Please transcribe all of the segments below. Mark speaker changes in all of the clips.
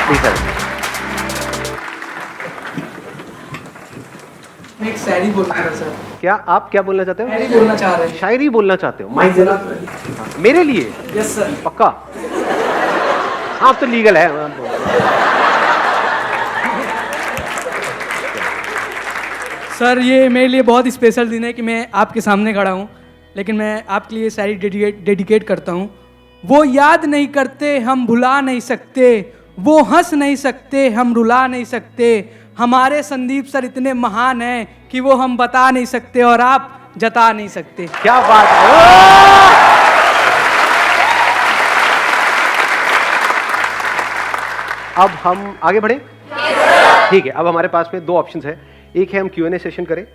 Speaker 1: Please sir.
Speaker 2: मैं एक शायरी बोल रहा था सर।
Speaker 1: क्या आप क्या बोलना चाहते हो?
Speaker 2: शायरी बोलना चाह रहे हैं।
Speaker 1: शायरी बोलना चाहते हो?
Speaker 2: माइक जरा।
Speaker 1: मेरे लिए?
Speaker 2: Yes sir.
Speaker 1: पक्का? हाँ, अब तो लीगल है।
Speaker 2: सर ये मेरे लिए बहुत स्पेशल दिन है कि मैं आपके सामने खड़ा हूँ, लेकिन मैं आपके लिए शायरी डेडिकेट करता हूँ। वो याद नहीं करते हम भुला नहीं सकते, वो हंस नहीं सकते हम रुला नहीं सकते, हमारे संदीप सर इतने महान हैं कि वो हम बता नहीं सकते और आप जता नहीं सकते।
Speaker 1: क्या बात है! अब हम आगे बढ़े? ठीक है, अब हमारे पास में दो ऑप्शंस है। एक है हम Q&A सेशन करें,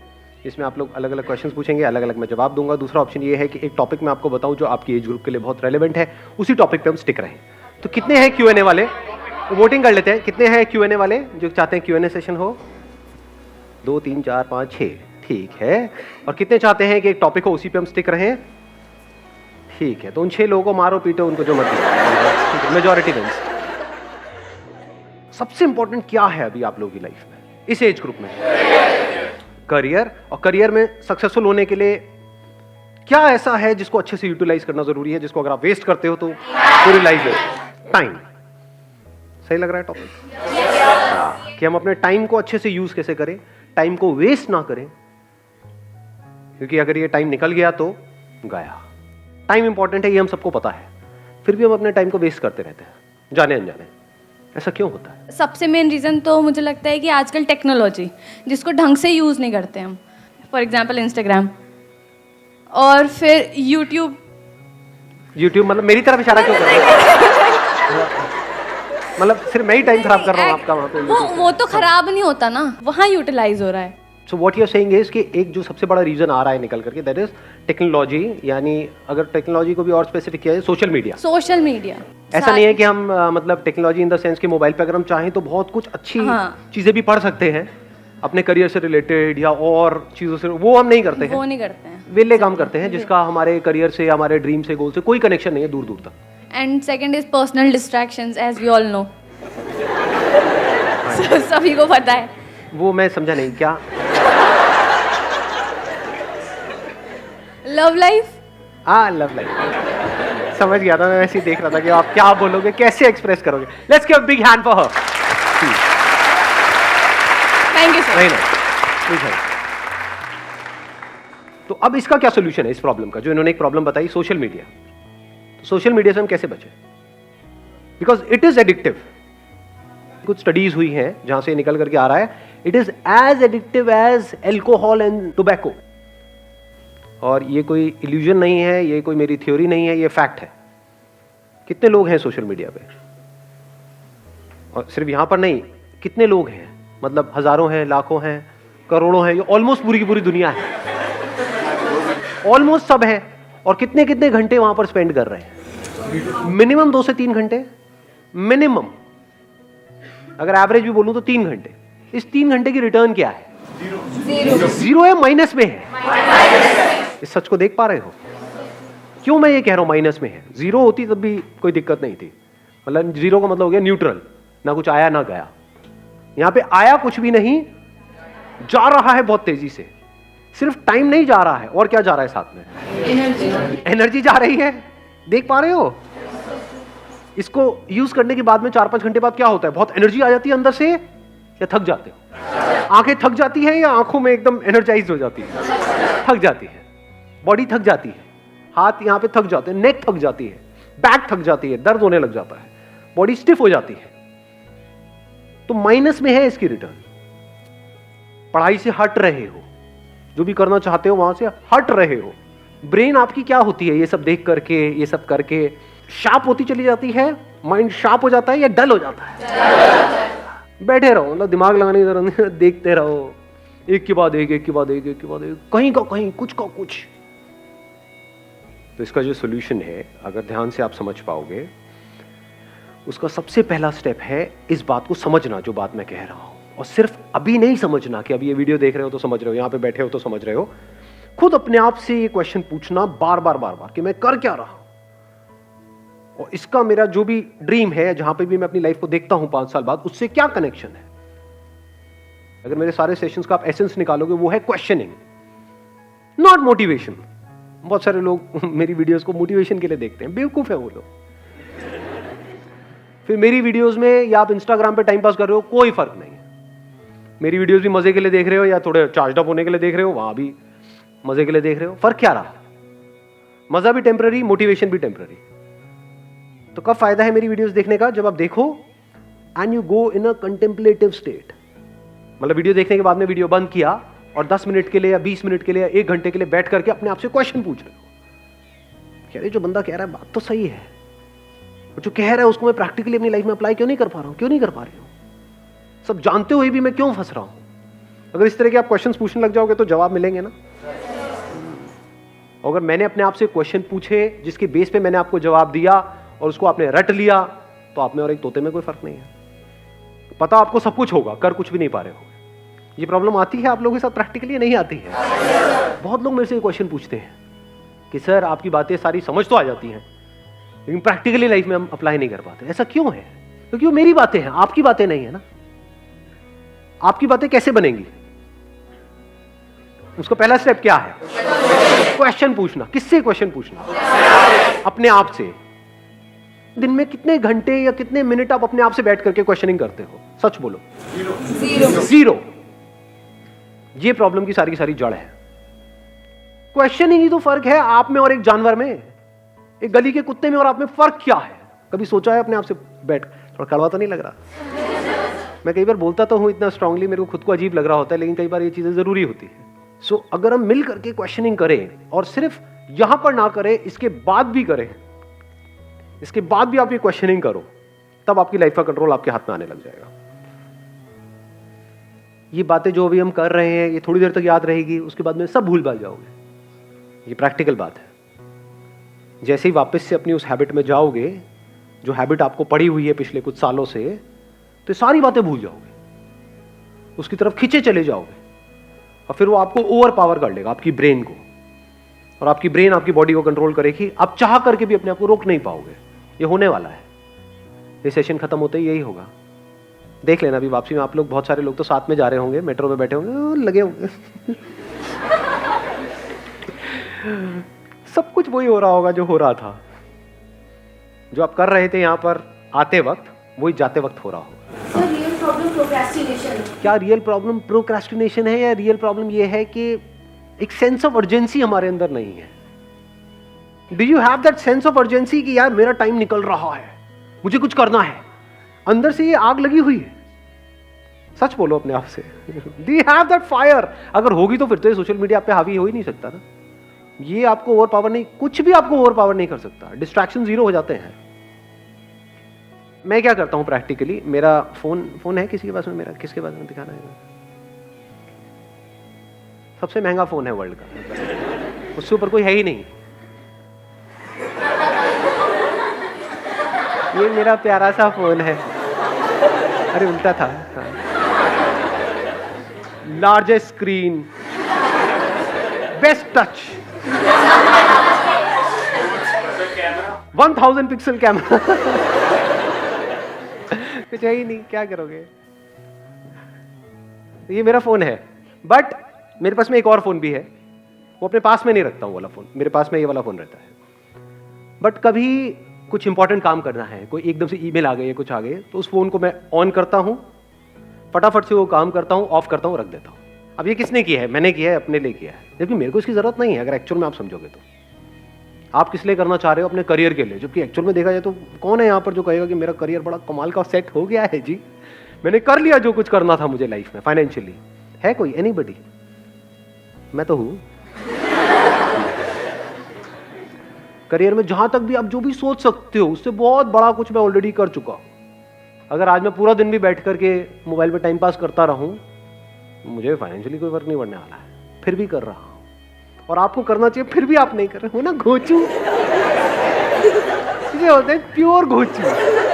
Speaker 1: इसमें आप लोग अलग अलग क्वेश्चंस पूछेंगे, अलग अलग मैं जवाब दूंगा। दूसरा ऑप्शन ये है कि एक टॉपिक मैं आपको बताऊं जो आपकी एज ग्रुप के लिए बहुत रेलेवेंट है, उसी टॉपिक पे हम स्टिक रहें। तो कितने हैं Q&A वाले? वोटिंग कर लेते हैं। कितने हैं Q&A वाले जो चाहते हैं Q&A सेशन हो? 2 3 4 5 6। ठीक है। और कितने चाहते हैं कि एक टॉपिक हो उसी पे हम स्टिक रहें? ठीक है, तो उन 6 लोगों को मारो पीटो, उनको जो मर्जी, मेजॉरिटी विंस। सबसे इंपॉर्टेंट क्या है अभी आप लोगों की लाइफ में इस एज ग्रुप में? करियर। और करियर में सक्सेसफुल होने के लिए क्या ऐसा है जिसको अच्छे से यूटिलाइज करना जरूरी है, जिसको अगर आप वेस्ट करते हो तो पूरी लाइफ है? टाइम। सही लग रहा है टॉपिक? कि हम अपने टाइम को अच्छे से यूज कैसे करें, टाइम को वेस्ट ना करें, क्योंकि अगर ये टाइम निकल गया तो गया। टाइम इंपॉर्टेंट है, ये हम सबको पता है, फिर भी हम अपने टाइम को वेस्ट करते रहते हैं जाने अनजाने। ऐसा क्यों होता है?
Speaker 3: सबसे मेन रीज़न तो मुझे लगता है कि आजकल टेक्नोलॉजी जिसको ढंग से यूज़ नहीं करते हम, फॉर एग्जांपल इंस्टाग्राम और फिर यूट्यूब
Speaker 1: मतलब मेरी तरफ इशारा क्यों कर रहे हो? मतलब सिर्फ मैं ही टाइम खराब कर रहा हूँ आपका वहाँ पे?
Speaker 3: वो तो खराब नहीं होता ना, वहाँ यूटिलाइज हो रहा है।
Speaker 1: So what you are saying is कि एक जो सबसे बड़ा रीजन आ रहा है निकल करके, दैट इज टेक्नोलॉजी। यानी अगर टेक्नोलॉजी को भी और स्पेसिफिक किया जाए, सोशल मीडिया। ऐसा नहीं है कि हम मतलब टेक्नोलॉजी इन द सेंस कि मोबाइल पे अगर हम चाहें तो बहुत कुछ अच्छी चीजें भी पढ़ सकते हैं अपने करियर से रिलेटेड या और चीजों से, वो हम नहीं करते हैं।
Speaker 3: वो नहीं करते हैं,
Speaker 1: वेले काम करते हैं जिसका हमारे करियर से, हमारे ड्रीम से, गोल से कोई कनेक्शन नहीं है दूर दूर तक।
Speaker 3: And second is personal distractions, as we all know. सभी को पता है।
Speaker 1: वो मैं समझा नहीं क्या?
Speaker 3: Love life.
Speaker 1: हाँ, लव लाइफ समझ गया था मैं, वैसे ही देख रहा था कि आप क्या बोलोगे, कैसे एक्सप्रेस करोगे। Let's give a big hand for her.
Speaker 3: Thank you sir.
Speaker 1: नहीं। तो अब इसका क्या सोल्यूशन है इस प्रॉब्लम का, जो इन्होंने एक प्रॉब्लम बताई, सोशल मीडिया। तो सोशल मीडिया से हम कैसे बचें? Because it is addictive. कुछ स्टडीज हुई हैं जहां से निकल करके आ रहा है, it is as addictive as alcohol and tobacco. और ये कोई इल्यूजन नहीं है, ये कोई मेरी थ्योरी नहीं है, ये फैक्ट है। कितने लोग हैं सोशल मीडिया पे? और सिर्फ यहां पर नहीं, कितने लोग हैं, मतलब हजारों हैं, लाखों हैं, करोड़ों हैं, ये ऑलमोस्ट पूरी की पूरी दुनिया है, ऑलमोस्ट सब है। और कितने कितने घंटे वहां पर स्पेंड कर रहे हैं? मिनिमम 2 से 3 घंटे मिनिमम। अगर एवरेज भी बोलूं तो 3 घंटे। इस 3 घंटे की रिटर्न क्या है? जीरो है, माइनस में है। इस सच को देख पा रहे हो? क्यों मैं ये कह रहा हूं माइनस में है? जीरो होती तब भी कोई दिक्कत नहीं थी, मतलब जीरो का मतलब हो गया न्यूट्रल, ना कुछ आया ना गया। यहां पे आया कुछ भी नहीं, जा रहा है बहुत तेजी से। सिर्फ टाइम नहीं जा रहा है, और क्या जा रहा है साथ में? एनर्जी जा रही है। देख पा रहे हो? इसको यूज करने के बाद में 4-5 घंटे बाद क्या होता है? बहुत एनर्जी आ जाती है अंदर से, या थक जाते हो? आंखें थक जाती है या आंखों में एकदम एनर्जाइज हो जाती है? थक जाती है, बॉडी थक जाती है, हाथ यहां पे थक जाते हैं, नेक थक जाती है, बैक थक जाती है, दर्द होने लग जाता है, बॉडी स्टिफ हो जाती है। तो माइनस में है इसकी रिटर्न। पढ़ाई से हट रहे हो, जो भी करना चाहते हो वहां से हट रहे हो। ब्रेन आपकी क्या होती है ये सब देख करके, ये सब करके शार्प होती चली जाती है? माइंड शार्प हो जाता है या डल हो जाता है? बैठे रहो, मतलब दिमाग लगाने की जरूरत नहीं, देखते रहो, एक के बाद एक, एक के बाद एक, एक के बाद एक, कहीं का कहीं, कुछ का कुछ। तो इसका जो सोल्यूशन है, अगर ध्यान से आप समझ पाओगे, उसका सबसे पहला स्टेप है इस बात को समझना जो बात मैं कह रहा हूं। और सिर्फ अभी नहीं समझना कि अभी ये वीडियो देख रहे हो तो समझ रहे हो, यहां पे बैठे हो तो समझ रहे हो। खुद अपने आप से ये क्वेश्चन पूछना बार बार कि मैं कर क्या रहा हूं, और इसका मेरा जो भी ड्रीम है, जहां पे भी मैं अपनी लाइफ को देखता हूं 5 साल बाद, उससे क्या कनेक्शन है? अगर मेरे सारे सेशंस का आप एसेंस निकालोगे, वो है क्वेश्चनिंग, नॉट मोटिवेशन। बहुत सारे लोग मेरी वीडियोस को मोटिवेशन के लिए देखते हैं, बेवकूफ है वो लोग। फिर मेरी वीडियोस में या आप इंस्टाग्राम पे टाइम पास कर रहे हो, कोई फर्क नहीं है। मेरी वीडियोस भी मजे के लिए देख रहे हो या थोड़े चार्ज अप होने के लिए देख रहे हो, वहां भी मजे के लिए देख रहे हो, फर्क क्या रहा? मजा भी टेम्पररी, मोटिवेशन भी टेम्पररी। तो कब फायदा है मेरी वीडियोस देखने का? जब आप देखो and you go in a contemplative state. मतलब वीडियो देखने के बाद में वीडियो बंद किया और 10 मिनट के लिए या 20 मिनट के लिए या 1 घंटे के लिए बैठ करके अपने आप से क्वेश्चन पूछ रहे हो, कह रहे जो बंदा कह रहा है बात तो सही है, जो कह रहा है उसको मैं प्रैक्टिकली अपनी लाइफ में अप्लाई क्यों नहीं कर पा रहा हूं, क्यों नहीं कर पा रही हूं? सब जानते हुए भी मैं क्यों फंस रहा हूं? अगर इस तरह के आप क्वेश्चंस पूछने लग जाओगे तो जवाब मिलेंगे ना। अगर मैंने अपने आप से क्वेश्चन पूछे जिसके बेस पे मैंने आपको जवाब दिया और उसको आपने रट लिया, तो आप में और एक तोते में कोई फर्क नहीं है। पता आपको सब कुछ होगा, कर कुछ भी नहीं पा रहे हो। ये प्रॉब्लम आती है आप लोगों के साथ प्रैक्टिकली? नहीं आती है। बहुत लोग मेरे से क्वेश्चन पूछते हैं कि सर आपकी बातें सारी समझ तो आ जाती हैं लेकिन प्रैक्टिकली लाइफ में हम अप्लाई नहीं कर पाते। ऐसा क्यों है? क्योंकि वो मेरी बातें हैं, आपकी बातें नहीं है ना। आपकी बातें कैसे बनेंगी? उसका पहला स्टेप क्या है? क्वेश्चन पूछना। किससे क्वेश्चन पूछना? अपने आप से। दिन में कितने घंटे या कितने मिनट आप अपने आप से बैठ करके क्वेश्चनिंग करते हो? सच बोलो। जीरो। ये प्रॉब्लम की सारी जड़ है। क्वेश्चनिंग ही तो फर्क है आप में और एक जानवर में, एक गली के कुत्ते में और आप में फर्क क्या है? कभी सोचा है अपने आप से बैठ? थोड़ा कड़वा तो नहीं लग रहा? मैं कई बार बोलता तो हूं इतना स्ट्रांगली, मेरे को खुद को अजीब लग रहा होता है, लेकिन कई बार ये चीजें जरूरी होती है। सो अगर हम मिल करके क्वेश्चनिंग करें और सिर्फ यहां पर ना करें, इसके बाद भी करें, इसके बाद भी आप ये क्वेश्चनिंग करो, तब आपकी लाइफ का कंट्रोल आपके हाथ में आने लग जाएगा। ये बातें जो अभी हम कर रहे हैं ये थोड़ी देर तक याद रहेगी, उसके बाद में सब भूल भाल जाओगे। ये प्रैक्टिकल बात है। जैसे ही वापस से अपनी उस हैबिट में जाओगे, जो हैबिट आपको पड़ी हुई है पिछले कुछ सालों से, तो सारी बातें भूल जाओगे, उसकी तरफ खींचे चले जाओगे और फिर वो आपको ओवर पावर कर लेगा, आपकी ब्रेन को, और आपकी ब्रेन आपकी बॉडी को कंट्रोल करेगी। आप चाह करके भी अपने आप को रोक नहीं पाओगे। ये होने वाला है। ये सेशन खत्म होते ही यही होगा। देख लेना अभी वापसी में आप लोग, बहुत सारे लोग तो साथ में जा रहे होंगे, मेट्रो में बैठे होंगे, लगे होंगे सब कुछ वही हो रहा होगा जो हो रहा था। जो आप कर रहे थे यहां पर आते वक्त, वही जाते वक्त हो रहा होगा।
Speaker 4: Real problem procrastination.
Speaker 1: क्या रियल प्रॉब्लम प्रोक्रेस्टिनेशन है, या रियल प्रॉब्लम ये है कि एक सेंस ऑफ अर्जेंसी हमारे अंदर नहीं है? Do you have that sense of urgency कि यार मेरा टाइम निकल रहा है, मुझे कुछ करना है? अंदर से ये आग लगी हुई है। सच बोलो अपने आप से। Do you have that fire? अगर होगी तो फिर तो ये सोशल मीडिया पे हावी हो ही नहीं सकता ना। ये आपको ओवर पावर नहीं, कुछ भी आपको ओवर पावर नहीं कर सकता। डिस्ट्रैक्शन जीरो हो जाते हैं। मैं क्या करता हूं प्रैक्टिकली, मेरा फोन है किसी के पास में? मेरा किसके पास में दिखाना है? सबसे महंगा फोन है वर्ल्ड का, उससे ऊपर कोई है ही नहीं। ये मेरा प्यारा सा फोन है। अरे उल्टा था। Largest screen, best touch, 1000 pixel camera. कुछ है ही नहीं, क्या करोगे? ये मेरा फोन है, बट मेरे पास में एक और फोन भी है। वो अपने पास में नहीं रखता हूं वाला फोन, मेरे पास में ये वाला फोन रहता है। बट कभी कुछ इंपॉर्टेंट काम करना है, कोई एकदम से ईमेल आ गई है, कुछ आ गई, तो उस फोन को मैं ऑन करता हूं, फटाफट से वो काम करता हूं, ऑफ करता हूं, रख देता हूं। अब ये किसने किया है? मैंने किया है, अपने लिए किया है, जबकि मेरे को इसकी जरूरत नहीं है। अगर एक्चुअल में आप समझोगे तो आप किस लिए करना चाह रहे हो? अपने करियर के लिए। जबकि एक्चुअल में देखा जाए तो कौन है यहाँ पर जो कहेगा कि मेरा करियर बड़ा कमाल का सेट हो गया है जी, मैंने कर लिया जो कुछ करना था मुझे लाइफ में फाइनेंशियली? है कोई? एनीबडी? मैं तो हूं। करियर में जहां तक भी आप जो भी सोच सकते हो उससे बहुत बड़ा कुछ मैं ऑलरेडी कर चुका हूं। अगर आज मैं पूरा दिन भी बैठ करके मोबाइल पे टाइम पास करता रहूं, मुझे फाइनेंशियली कोई फर्क नहीं पड़ने वाला है, फिर भी कर रहा हूं। और आपको करना चाहिए, फिर भी आप नहीं कर रहे हो ना। घोचू ये होते हैं प्योर घोचू,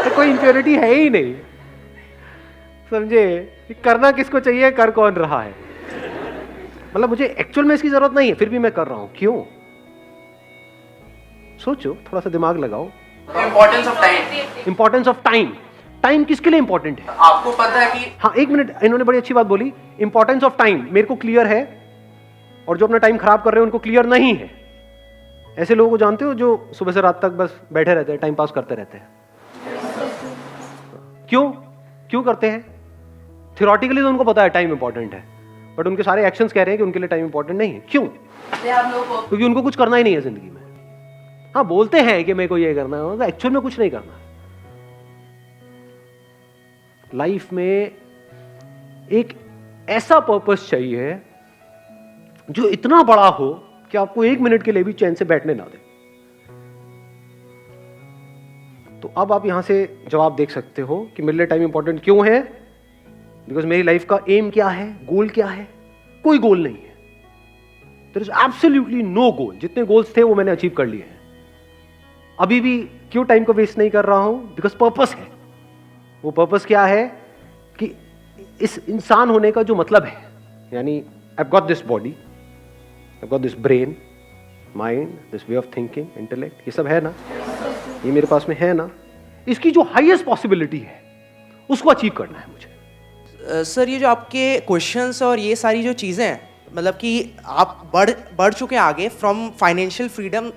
Speaker 1: तो कोई इंप्योरिटी है ही नहीं। समझे? करना किसको चाहिए, कर कौन रहा है? मतलब मुझे एक्चुअल में इसकी जरूरत नहीं है, फिर भी मैं कर रहा हूं। क्यों? सोचो, थोड़ा सा दिमाग लगाओ।
Speaker 5: Importance of time.
Speaker 1: Importance of time. Time किसके लिए इंपॉर्टेंट है?
Speaker 5: आपको पता है कि
Speaker 1: हाँ, एक मिनट, इन्होंने बड़ी अच्छी बात बोली। इंपॉर्टेंस ऑफ टाइम मेरे को क्लियर है, और जो अपना टाइम खराब कर रहे हैं उनको क्लियर नहीं है। ऐसे लोगों को जानते हो जो सुबह से रात तक बस बैठे रहते हैं, टाइम पास करते रहते हैं। क्यों क्यों करते हैं? थियोरेटिकली तो उनको पता है टाइम इंपॉर्टेंट है, बट उनके सारे एक्शंस कह रहे हैं कि उनके लिए टाइम इंपॉर्टेंट नहीं है। क्यों? क्योंकि उनको कुछ करना ही नहीं है जिंदगी में। हाँ, बोलते हैं कि मेरे को ये करना है, एक्चुअल में कुछ नहीं करना। लाइफ में एक ऐसा पर्पस चाहिए जो इतना बड़ा हो कि आपको 1 मिनट के लिए भी चैन से बैठने ना दे। तो अब आप यहां से जवाब देख सकते हो कि मेरे लिए टाइम इंपॉर्टेंट क्यों है। बिकॉज मेरी लाइफ का एम क्या है, गोल क्या है? कोई गोल नहीं है। देयर इज एब्सोल्युटली नो गोल। जितने गोल्स थे वो मैंने अचीव कर लिए हैं। अभी भी क्यों टाइम को वेस्ट नहीं कर रहा हूं? बिकॉज पर्पस है। वो पर्पस क्या है कि इस इंसान होने का जो मतलब है, यानी I got this body, I got this brain, mind, this way of thinking, intellect, ये सब है ना, ये मेरे पास में है ना, इसकी जो हाईएस्ट पॉसिबिलिटी है उसको अचीव करना है मुझे।
Speaker 6: सर, ये जो आपके क्वेश्चंस और ये सारी जो चीज़ें हैं, मतलब कि आप बढ़ चुके हैं आगे from financial freedom,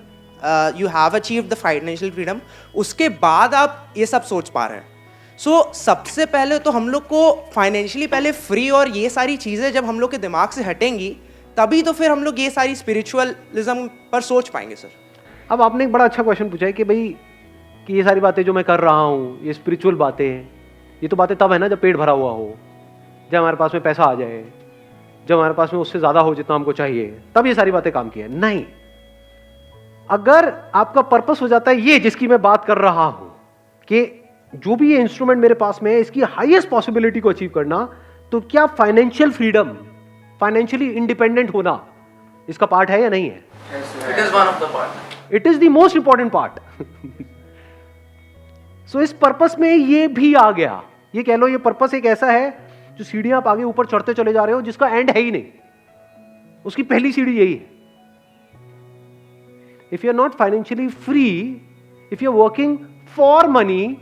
Speaker 6: you have achieved the financial freedom, उसके बाद आप ये सब सोच पा रहे हैं। सबसे पहले तो हम लोग को फाइनेंशियली पहले फ्री और ये सारी चीज़ें जब हम लोग के दिमाग से हटेंगी, तभी तो फिर हम लोग ये सारी स्पिरिचुअलिज्म पर सोच पाएंगे। सर,
Speaker 1: अब आपने एक बड़ा अच्छा क्वेश्चन पूछा है कि भाई कि ये सारी बातें जो मैं कर रहा हूँ, ये स्पिरिचुअल बातें हैं, ये तो बातें तब है ना जब पेट भरा हुआ हो, जब हमारे पास में पैसा आ जाए, जब हमारे पास में उससे ज्यादा हो जितना हमको चाहिए, तब ये सारी बातें काम की है। नहीं, अगर आपका पर्पस हो जाता है ये जिसकी मैं बात कर रहा हूं कि जो भी ये इंस्ट्रूमेंट मेरे पास में है इसकी हाईएस्ट पॉसिबिलिटी को अचीव करना, तो क्या फाइनेंशियल फ्रीडम, फाइनेंशियली इंडिपेंडेंट होना इसका पार्ट है या नहीं है?
Speaker 5: It is one of the part.
Speaker 1: It is the most important part. So इस पर्पस में ये भी आ गया। ये कह लो, ये पर्पस एक ऐसा है जो सीढ़ियां आप आगे ऊपर चढ़ते चले जा रहे हो जिसका एंड है ही नहीं, उसकी पहली सीढ़ी यही है। If you are not financially free, if you are working for money,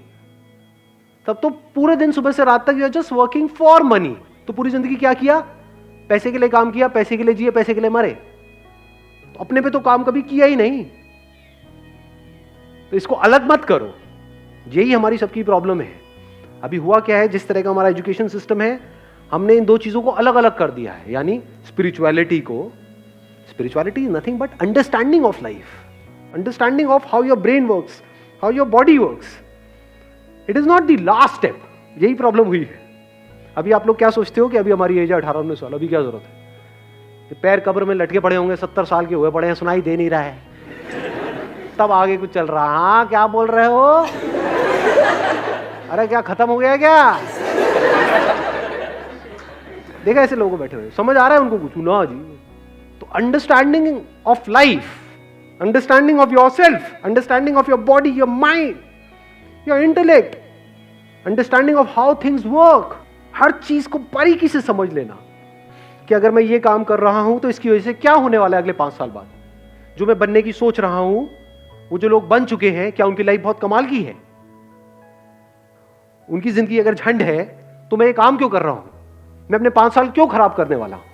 Speaker 1: तब तो पूरे दिन सुबह से रात तक you are just working for money. तो पूरी जिंदगी क्या किया? पैसे के लिए काम किया, पैसे के लिए जिए, पैसे के लिए मरे। तो अपने पे तो काम कभी किया ही नहीं। तो इसको अलग मत करो। यही हमारी सबकी प्रॉब्लम है। अभी हुआ क्या है, जिस तरह का हमारा एजुकेशन सिस्टम है, हमने इन दो चीजों को अलग अलग कर दिया है। यानी स्पिरिचुअलिटी को, spirituality is nothing but understanding of life, understanding of how your brain works, how your body works. It is not the last step. यही प्रॉब्लम हुई है। अभी आप लोग क्या सोचते हो कि अभी हमारी एज है 18-19 साल, अभी क्या जरूरत है? ये पैर कब्र में लटके पड़े होंगे, 70 साल के हुए पड़े हैं, सुनाई दे नहीं रहा है, तब आगे कुछ चल रहा। हाँ, क्या बोल रहे हो? अरे क्या खत्म हो गया क्या? देखा ऐसे लोगों बैठे हुए, समझ आ रहा है उनको कुछ ना जी? तो understanding of life, understanding of your self, understanding of your body, your mind, your intellect, understanding of how things work, हर चीज को बारीकी से समझ लेना कि अगर मैं ये काम कर रहा हूं तो इसकी वजह से क्या होने वाला है अगले 5 साल बाद। जो मैं बनने की सोच रहा हूं, वो जो लोग बन चुके हैं, क्या उनकी लाइफ बहुत कमाल की है? उनकी जिंदगी अगर झंड है तो मैं ये काम क्यों कर रहा हूं? मैं अपने 5 साल क्यों खराब करने वाला हूं?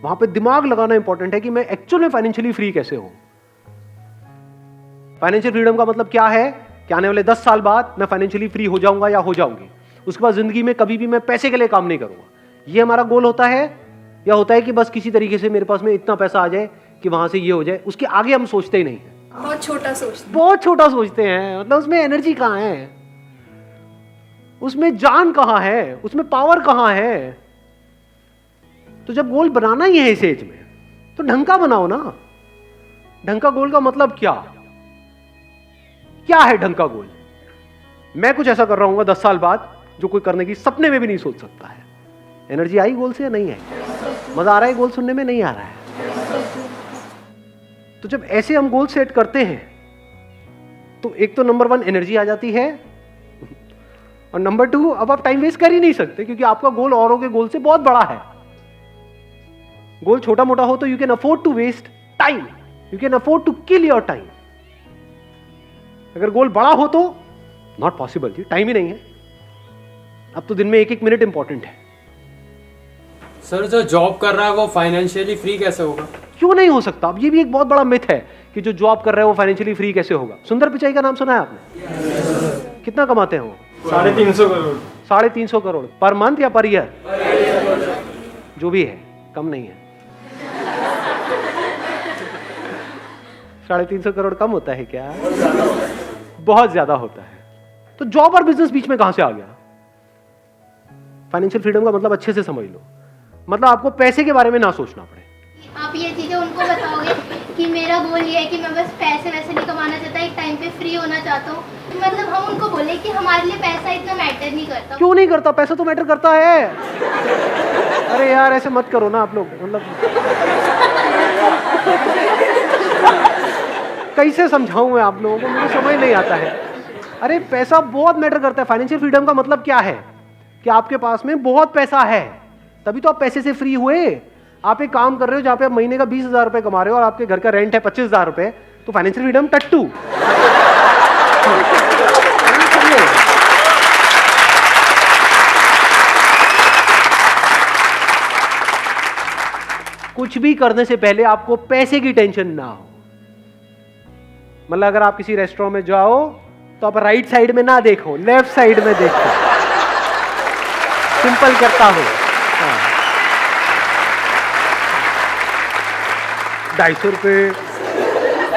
Speaker 1: वहां पे दिमाग लगाना इंपॉर्टेंट है कि मैं एक्चुअल में फाइनेंशियली फ्री कैसे हूं। फाइनेंशियल फ्रीडम का मतलब क्या है कि आने वाले 10 साल बाद मैं फाइनेंशियली फ्री हो जाऊंगा या हो जाऊंगी। उसके बाद जिंदगी में कभी भी मैं पैसे के लिए काम नहीं करूंगा। ये हमारा गोल होता है, या होता है कि बस किसी तरीके से मेरे पास में इतना पैसा आ जाए कि वहां से ये हो जाए। उसके आगे हम सोचते ही नहीं है,
Speaker 4: बहुत छोटा सोचते
Speaker 1: बहुत छोटा सोचते हैं। मतलब उसमें एनर्जी कहां है, उसमें जान कहां है, उसमें पावर कहां है? तो जब गोल बनाना ही है इस एज में, तो ढंग का बनाओ ना। ढंग का गोल का मतलब क्या है ढंग का गोल? मैं कुछ ऐसा कर रहा हूं 10 साल बाद जो कोई करने की सपने में भी नहीं सोच सकता है। एनर्जी आई गोल से या नहीं आई? मजा आ रहा है गोल सुनने में? नहीं आ रहा है। तो जब ऐसे हम गोल सेट करते हैं तो एक तो नंबर 1 एनर्जी आ जाती है, और नंबर 2 अब आप टाइम वेस्ट कर ही नहीं सकते क्योंकि आपका गोल औरों के गोल से बहुत बड़ा है। गोल छोटा मोटा हो तो you can afford to waste time, you can afford to kill your time. अगर गोल बड़ा हो तो नॉट पॉसिबल जी, टाइम ही नहीं है। अब तो दिन में 1-1 मिनट इंपॉर्टेंट है।
Speaker 7: सर जो जॉब कर रहा है वो फाइनेंशियली फ्री कैसे होगा?
Speaker 1: क्यों नहीं हो सकता? अब ये भी एक बहुत बड़ा मिथ है कि जो जॉब कर रहे हैं वो फाइनेंशियली फ्री कैसे होगा। सुंदर पिचाई का नाम सुना है आपने? कितना कमाते हैं वो?
Speaker 7: 350 करोड़।
Speaker 1: 350 करोड़ पर मंथ या पर ईयर? जो भी है, कम नहीं है। 350 करोड़ कम होता है क्या? बहुत ज्यादा होता है। तो जॉब और बिजनेस बीच में कहां से आ गया? फाइनेंशियल फ्रीडम का मतलब अच्छे से समझ लो, मतलब आपको पैसे के बारे में ना सोचना पड़े।
Speaker 4: आप ये चीज़ें उनको बताओगे कि मेरा गोल ये है कि मैं बस पैसे वैसे नहीं कमाना चाहता, एक टाइम पे फ्री होना चाहता हूँ। मतलब हम उनको बोले कि हमारे लिए पैसा इतना मैटर नहीं करता।
Speaker 1: क्यों नहीं करता? पैसा तो मैटर करता है। अरे यार ऐसे मत करो ना आप लोग, मतलब कैसे समझाऊं मैं आप लोगों को, मुझे समझ नहीं आता है। अरे पैसा बहुत मैटर करता है। फाइनेंशियल फ्रीडम का मतलब क्या है? कि आपके पास में बहुत पैसा है, तभी तो आप पैसे से फ्री हुए। आप एक काम कर रहे हो जहां पे आप महीने का 20,000 रुपए कमा रहे हो और आपके घर का रेंट है 25,000 रुपए, तो फाइनेंशियल फ्रीडम टट्टू। कुछ भी करने से पहले आपको पैसे की टेंशन ना हो। मतलब अगर आप किसी रेस्टोरेंट में जाओ तो आप राइट साइड में ना देखो, लेफ्ट साइड में देखो। सिंपल करता हूं। 250 रुपये,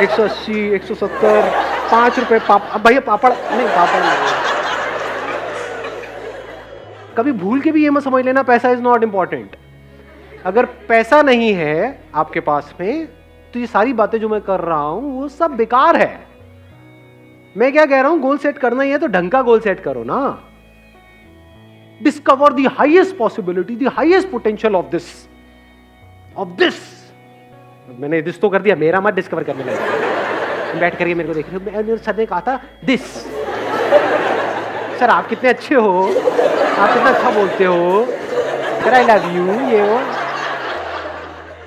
Speaker 1: 180, 170, 5 रुपए अब भैया पापड़ नहीं, पापड़ नहीं। कभी भूल के भी ये मत समझ लेना पैसा इज नॉट इंपॉर्टेंट। अगर पैसा नहीं है आपके पास में तो ये सारी बातें जो मैं कर रहा हूं वो सब बेकार है। मैं क्या कह रहा हूं, गोल सेट करना ही है तो ढंग का गोल सेट करो ना। Discover the highest possibility, the highest potential of this. मैंने दिस तो कर दिया, मेरा मत डिस्कवर करने लगा। बैठ करके मेरे को देख रहे हो, मेरे सर ने कहा था दिस। सर आप कितने अच्छे हो, आप कितना अच्छा बोलते हो, सर आई लव यू, ये वो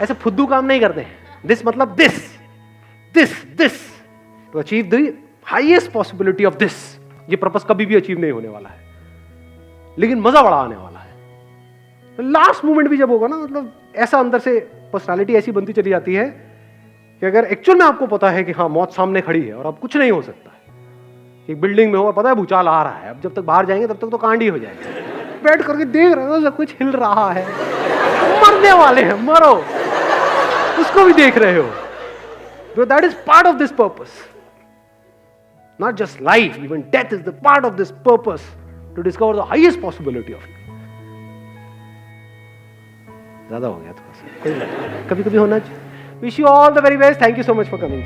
Speaker 1: ऐसे फुद्दू काम नहीं करते। दिस मतलब this to achieve the highest possibility of this. ये पर्पस कभी भी अचीव नहीं होने वाला है, लेकिन मजा बड़ा आने वाला है। लास्ट मोमेंट भी जब होगा ना, मतलब ऐसा अंदर से पर्सनालिटी ऐसी बनती चली जाती है कि अगर एक्चुअल में आपको पता है कि हाँ मौत सामने खड़ी है और अब कुछ नहीं हो सकता है। एक बिल्डिंग में हो और पता है भूचाल आ रहा है, अब जब तक बाहर जाएंगे तब तक तो कांड ही हो जाएगा। बैठ करके देख रहे हो सब कुछ हिल रहा है, मरने वाले हैं, मरो, उसको भी देख रहे हो। So that is part of this purpose. Not just life, even death is the part of this purpose to discover the highest possibility of it. ज्यादा हो गया थोड़ा सा, कभी कभी होना चाहिए। Wish you all the very best. Thank you so much for coming.